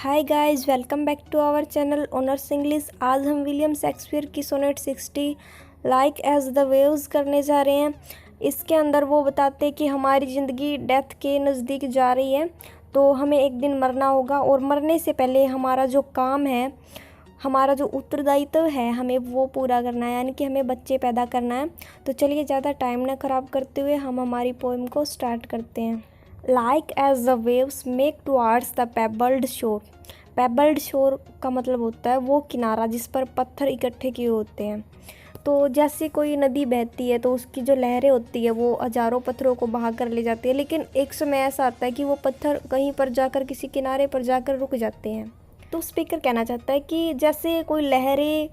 Hi guys, welcome back to our channel honours English. आज हम William Shakespeare की sonnet 60 like as the waves करने जा रहे हैं। इसके अंदर वो बताते हैं कि हमारी ज़िंदगी डेथ के नज़दीक जा रही है, तो हमें एक दिन मरना होगा और मरने से पहले हमारा जो काम है, हमारा जो उत्तरदायित्व है, हमें वो पूरा करना है, यानी कि हमें बच्चे पैदा करना है। तो चलिए ज़्यादा टाइम ना ख़राब करते हुए हम हमारी पोएम को स्टार्ट करते हैं। Like as the waves make towards the pebbled shore. Pebbled शोर का मतलब होता है वो किनारा जिस पर पत्थर इकट्ठे किए होते हैं। तो जैसे कोई नदी बहती है तो उसकी जो लहरें होती है वो हज़ारों पत्थरों को बहा कर ले जाती है, लेकिन एक समय ऐसा आता है कि वो पत्थर कहीं पर जाकर किसी किनारे पर जाकर रुक जाते हैं। तो स्पीकर कहना चाहता है कि जैसे कोई लहरें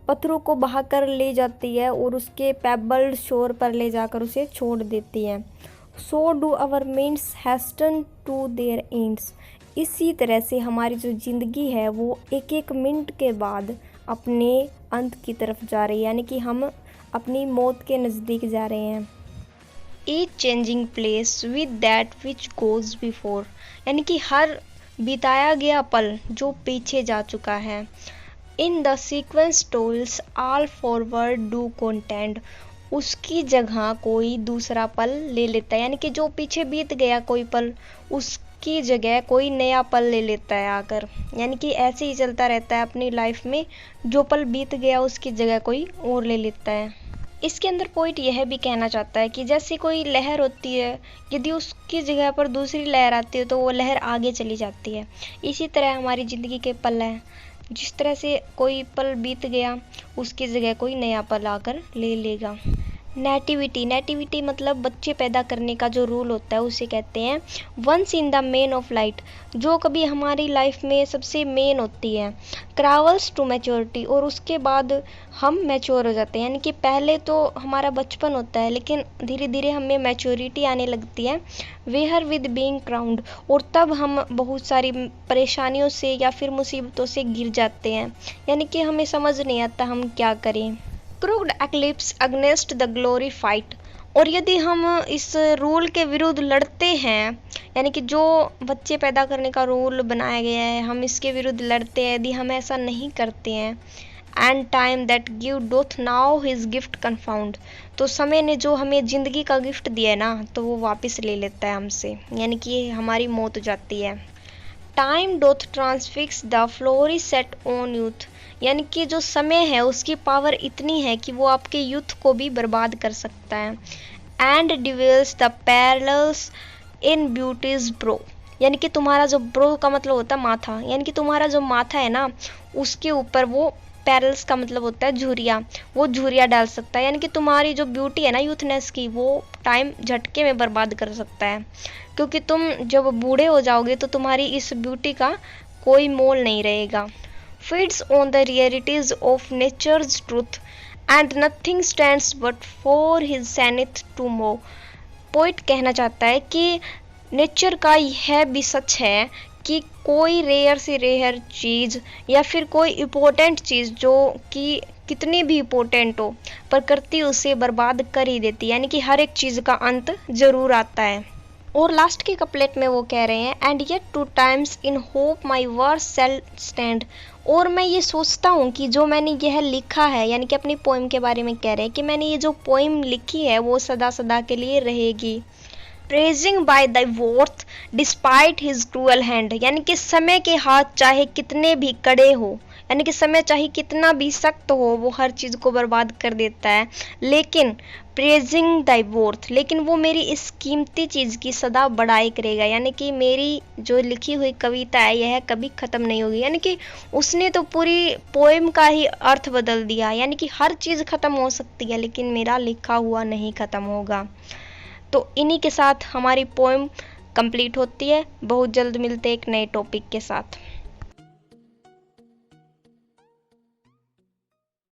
पत्थरों को बहा कर ले जाती है और उसके पेबल्ड शोर पर ले जाकर उसे छोड़ देती है। So do our means hasten to their ends. इसी तरह से हमारी जो ज़िंदगी है वो एक एक मिनट के बाद अपने अंत की तरफ जा रही है, यानी कि हम अपनी मौत के नज़दीक जा रहे हैं। Each changing place with that which goes before, यानी कि हर बिताया गया पल जो पीछे जा चुका है। In the sequence toils all forward do contend, उसकी जगह कोई दूसरा पल ले लेता है, यानी कि जो पीछे बीत गया कोई पल उसकी जगह कोई नया पल ले लेता है आकर। यानी कि ऐसे ही चलता रहता है अपनी लाइफ में, जो पल बीत गया उसकी जगह कोई और ले लेता है। इसके अंदर पोइट यह भी कहना चाहता है कि जैसे कोई लहर होती है, यदि उसकी जगह पर दूसरी लहर आती है तो वो लहर आगे चली जाती है। इसी तरह हमारी ज़िंदगी के पल हैं, जिस तरह से कोई पल बीत गया उसकी जगह कोई नया पल आकर ले लेगा। नेटिविटी मतलब बच्चे पैदा करने का जो रूल होता है उसे कहते हैं once in the main of light, जो कभी हमारी लाइफ में सबसे मेन होती है। क्रावल्स टू मैच्योरिटी, और उसके बाद हम मैच्योर हो जाते हैं, यानी कि पहले तो हमारा बचपन होता है लेकिन धीरे धीरे हमें मैच्योरिटी आने लगती है। वेहर विद बीइंग क्राउंड, और तब हम बहुत सारी परेशानियों से या फिर मुसीबतों से घिर जाते हैं, यानी कि हमें समझ नहीं आता हम क्या करें। Crooked eclipse against the glory fight, और यदि हम इस रूल के विरुद्ध लड़ते हैं, यानी कि जो बच्चे पैदा करने का रूल बनाया गया है हम इसके विरुद्ध लड़ते हैं, यदि हम ऐसा नहीं करते हैं। And time that give doth now his gift confound, तो समय ने जो हमें ज़िंदगी का गिफ्ट दिया है ना तो वो वापस ले लेता है हमसे, यानी कि हमारी मौत हो जाती है। Time doth transfix the flourish set on youth, यानी कि जो समय है उसकी पावर इतनी है कि वो आपके यूथ को भी बर्बाद कर सकता है। And delves the parallels in beauty's brow, यानी कि तुम्हारा जो ब्रो का मतलब होता है माथा, यानी कि तुम्हारा जो माथा है ना उसके ऊपर वो पैरेलल्स का मतलब होता है झुर्रियाँ, वो झुर्रियाँ डाल सकता है, यानी कि तुम्हारी जो ब्यूटी है ना यूथनेस की वो टाइम झटके में बर्बाद कर सकता है। क्योंकि तुम जब बूढ़े हो जाओगे तो तुम्हारी इस ब्यूटी का कोई मोल नहीं रहेगा। Feeds on the realities of nature's truth and nothing stands but for his zenith to move। Poet कहना चाहता है कि नेचर का यह भी सच है कि कोई रेयर से रेयर चीज़ या फिर कोई इम्पोर्टेंट चीज़ जो कि कितनी भी इम्पोर्टेंट हो, प्रकृति उसे बर्बाद कर ही देती है, यानी कि हर एक चीज़ का अंत ज़रूर आता है। और लास्ट के कपलेट में वो कह रहे हैं and yet to times in hope my verse shall stand, और मैं ये सोचता हूँ कि जो मैंने यह लिखा है, यानी कि अपनी पोइम के बारे में कह रहे हैं कि मैंने ये जो पोइम लिखी है वो सदा सदा के लिए रहेगी। Praising by the worth despite his cruel hand, यानी कि समय के हाथ चाहे कितने भी कड़े हो, यानी कि समय चाहे कितना भी सख्त हो वो हर चीज़ को बर्बाद कर देता है, लेकिन प्रेजिंग द वर्थ, लेकिन वो मेरी इस कीमती चीज़ की सदा बड़ाई करेगा, यानी कि मेरी जो लिखी हुई कविता है यह कभी ख़त्म नहीं होगी। यानी कि उसने तो पूरी पोएम का ही अर्थ बदल दिया, यानी कि हर चीज़ ख़त्म हो सकती है लेकिन मेरा लिखा हुआ नहीं ख़त्म होगा। तो इन्हीं के साथ हमारी पोएम कंप्लीट होती है। बहुत जल्द मिलते हैं एक नए टॉपिक के साथ।